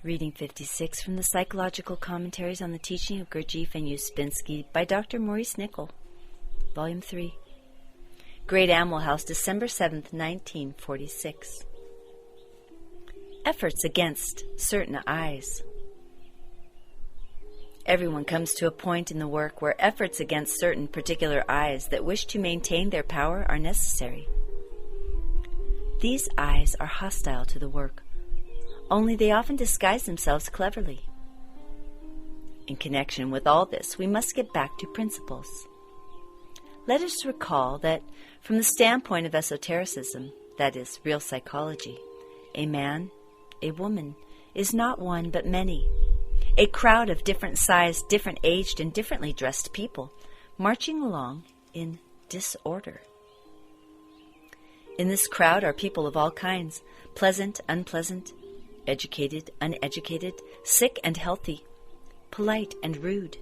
Reading 56 from the Psychological Commentaries on the Teaching of Gurdjieff and Ouspensky by Dr. Maurice Nicoll, Volume 3. Great Animal House, December 7th, 1946. Efforts against certain eyes. Everyone comes to a point in the work where efforts against certain particular eyes that wish to maintain their power are necessary. These eyes are hostile to the work, only they often disguise themselves cleverly. In connection with all this, we must get back to principles. Let us recall that from the standpoint of esotericism, that is, real psychology, a man, a woman, is not one but many, a crowd of different sized, different aged, and differently dressed people, marching along in disorder. In this crowd are people of all kinds, pleasant, unpleasant, educated, uneducated, sick and healthy, polite and rude.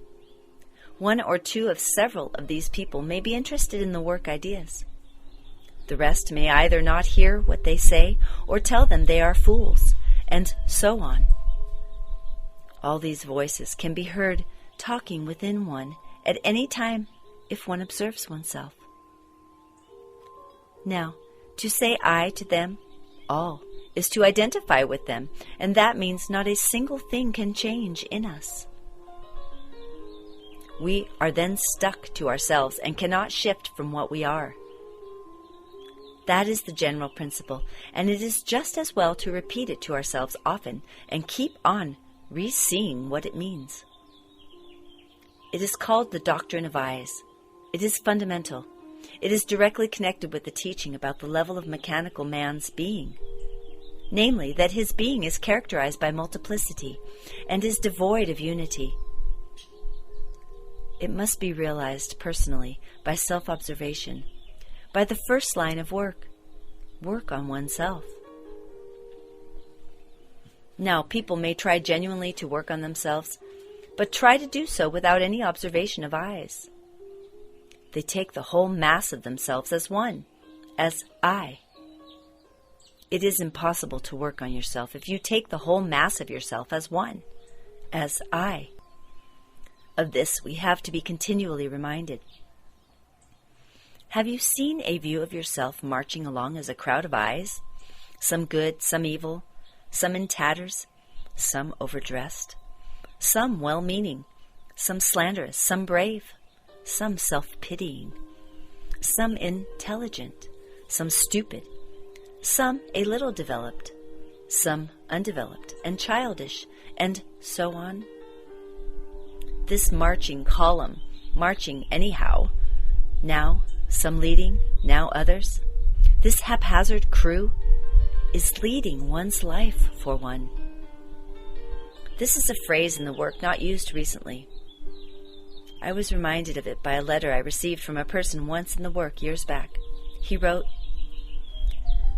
One or two of several of these people may be interested in the work ideas. The rest may either not hear what they say or tell them they are fools, and so on. All these voices can be heard talking within one at any time if one observes oneself. Now, to say I to them all is to identify with them, and that means not a single thing can change in us. We are then stuck to ourselves and cannot shift from what we are. That is the general principle, and it is just as well to repeat it to ourselves often and keep on re-seeing what it means. It is called the doctrine of eyes. It is fundamental. It is directly connected with the teaching about the level of mechanical man's being, namely that his being is characterized by multiplicity and is devoid of unity. It must be realized personally by self-observation, by the first line of work on oneself. Now, people may try genuinely to work on themselves, but try to do so without any observation of eyes. They take the whole mass of themselves as one, as I. It is impossible to work on yourself if you take the whole mass of yourself as one, as I. Of this we have to be continually reminded. Have you seen a view of yourself marching along as a crowd of eyes, some good, some evil, some in tatters, some overdressed, some well-meaning, some slanderous, some brave, some self-pitying, some intelligent, some stupid, some a little developed, some undeveloped and childish, and so on? This marching column, marching anyhow, now some leading, now others, this haphazard crew is leading one's life for one. This is a phrase in the work not used recently. I was reminded of it by a letter I received from a person once in the work years back. He wrote,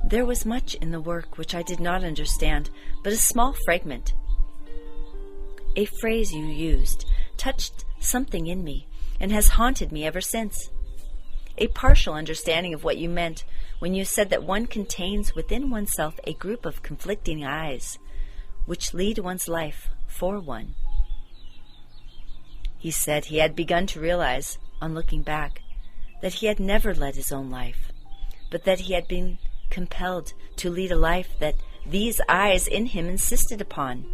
"There was much in the work which I did not understand, but a small fragment. A phrase you used touched something in me and has haunted me ever since. A partial understanding of what you meant when you said that one contains within oneself a group of conflicting eyes which lead one's life for one." He said he had begun to realize, on looking back, that he had never led his own life, but that he had been compelled to lead a life that these eyes in him insisted upon.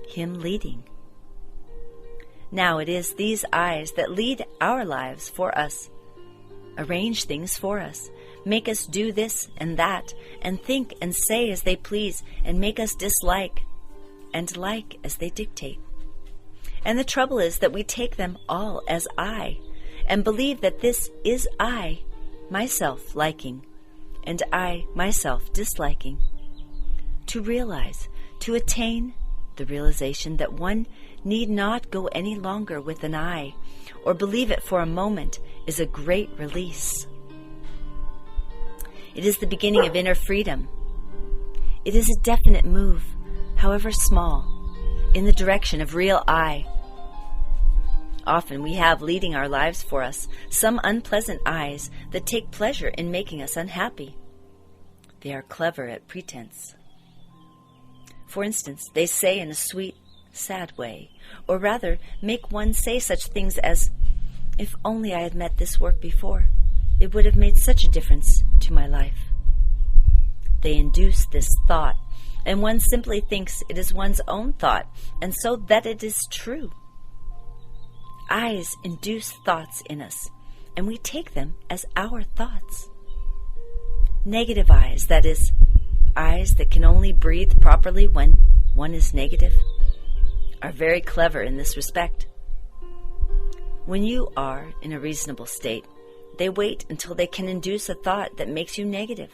Him leading. Now it is these eyes that lead our lives for us, arrange things for us, make us do this and that, and think and say as they please, and make us dislike and like as they dictate. And the trouble is that we take them all as I, and believe that this is I, myself liking, and I, myself disliking. To realize, to attain the realization that one need not go any longer with an I, or believe it for a moment, is a great release. It is the beginning of inner freedom. It is a definite move, however small, in the direction of real I. Often we have leading our lives for us some unpleasant eyes that take pleasure in making us unhappy. They are clever at pretense. For instance, they say in a sweet, sad way, or rather make one say such things as, "If only I had met this work before, it would have made such a difference to my life." They induce this thought, and one simply thinks it is one's own thought, and so that it is true. Eyes induce thoughts in us, and we take them as our thoughts. Negative eyes, that is, eyes that can only breathe properly when one is negative, are very clever in this respect. When you are in a reasonable state, they wait until they can induce a thought that makes you negative.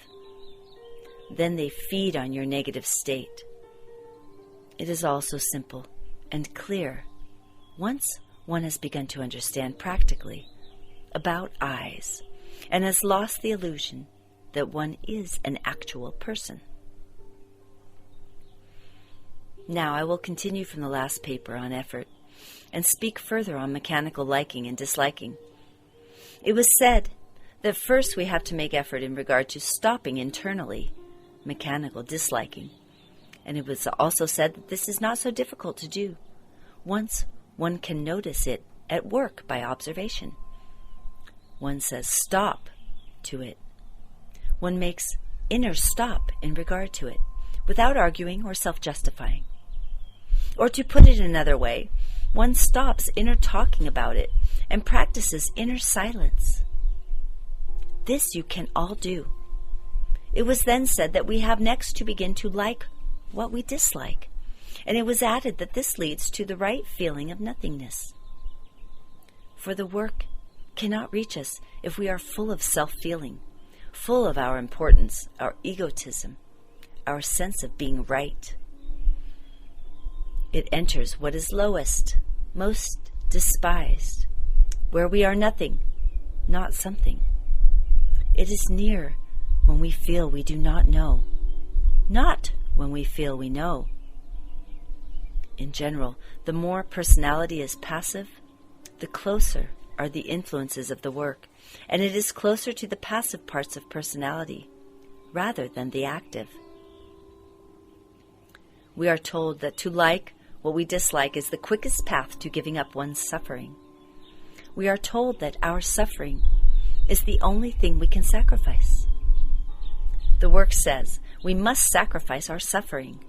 Then they feed on your negative state. It is all so simple and clear once one has begun to understand practically about eyes and has lost the illusion that one is an actual person. Now I will continue from the last paper on effort and speak further on mechanical liking and disliking. It was said that first we have to make effort in regard to stopping internally mechanical disliking, and it was also said that this is not so difficult to do once one can notice it at work by observation. One says stop to it. One makes inner stop in regard to it, without arguing or self-justifying. Or to put it another way, one stops inner talking about it and practices inner silence. This you can all do. It was then said that we have next to begin to like what we dislike, and it was added that this leads to the right feeling of nothingness. For the work cannot reach us if we are full of self-feeling, full of our importance, our egotism, our sense of being right. It enters what is lowest, most despised, where we are nothing, not something. It is near when we feel we do not know, not when we feel we know. In general, the more personality is passive, the closer are the influences of the work, and it is closer to the passive parts of personality rather than the active. We are told that to like what we dislike is the quickest path to giving up one's suffering. We are told that our suffering is the only thing we can sacrifice. The work says we must sacrifice our suffering.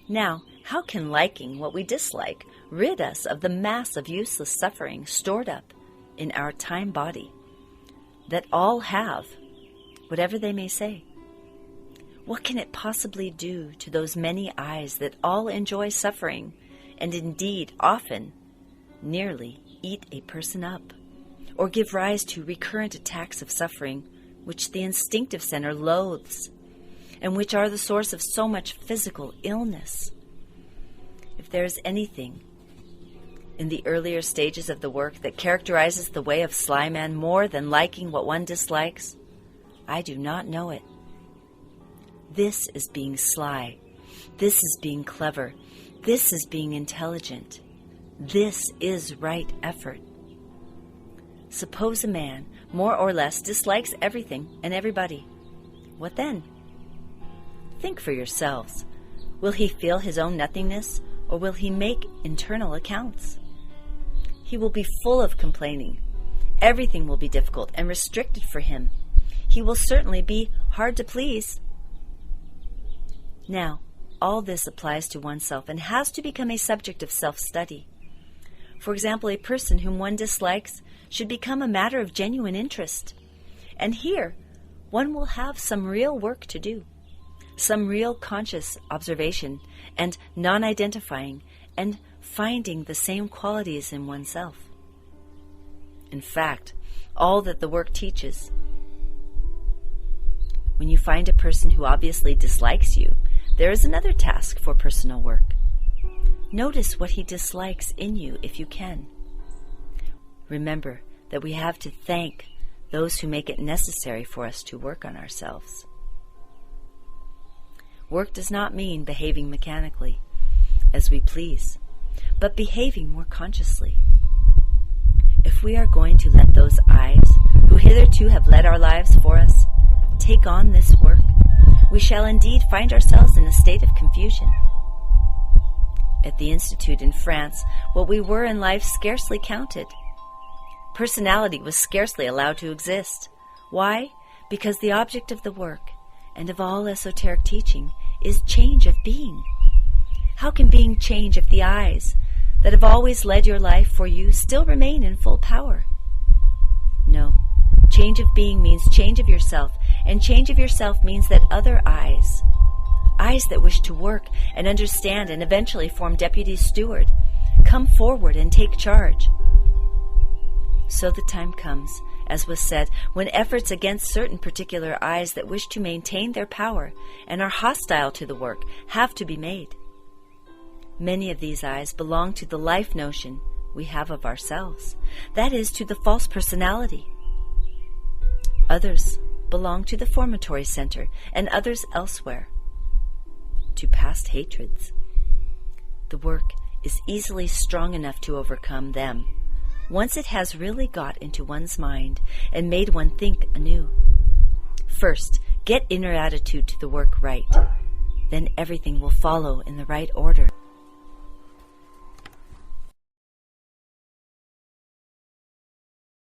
Now, how can liking what we dislike rid us of the mass of useless suffering stored up in our time body that all have, whatever they may say? What can it possibly do to those many eyes that all enjoy suffering and indeed often nearly eat a person up, or give rise to recurrent attacks of suffering which the instinctive center loathes, and which are the source of so much physical illness? If there is anything in the earlier stages of the work that characterizes the way of sly man more than liking what one dislikes, I do not know it. This is being sly. This is being clever. This is being intelligent. This is right effort. Suppose a man, more or less, dislikes everything and everybody. What then? Think for yourselves. Will he feel his own nothingness, or will he make internal accounts? He will be full of complaining. Everything will be difficult and restricted for him. He will certainly be hard to please. Now, all this applies to oneself and has to become a subject of self-study. For example, a person whom one dislikes should become a matter of genuine interest. And here, one will have some real work to do, some real conscious observation and non-identifying and finding the same qualities in oneself. In fact, all that the work teaches. When you find a person who obviously dislikes you, there is another task for personal work. Notice what he dislikes in you if you can. Remember that we have to thank those who make it necessary for us to work on ourselves. Work does not mean behaving mechanically, as we please, but behaving more consciously. If we are going to let those eyes, who hitherto have led our lives for us, take on this work, we shall indeed find ourselves in a state of confusion. At the Institute in France, what we were in life scarcely counted. Personality was scarcely allowed to exist. Why? Because the object of the work, and of all esoteric teaching, is change of being. How can being change if the eyes that have always led your life for you still remain in full power? No. Change of being means change of yourself, and change of yourself means that other eyes that wish to work and understand and eventually form deputy steward, come forward and take charge. So the time comes, as was said, when efforts against certain particular eyes that wish to maintain their power and are hostile to the work have to be made. Many of these eyes belong to the life notion we have of ourselves, that is, to the false personality. Others belong to the formatory center, and others elsewhere, to past hatreds. The work is easily strong enough to overcome them, once it has really got into one's mind and made one think anew. First, get inner attitude to the work right. Then everything will follow in the right order.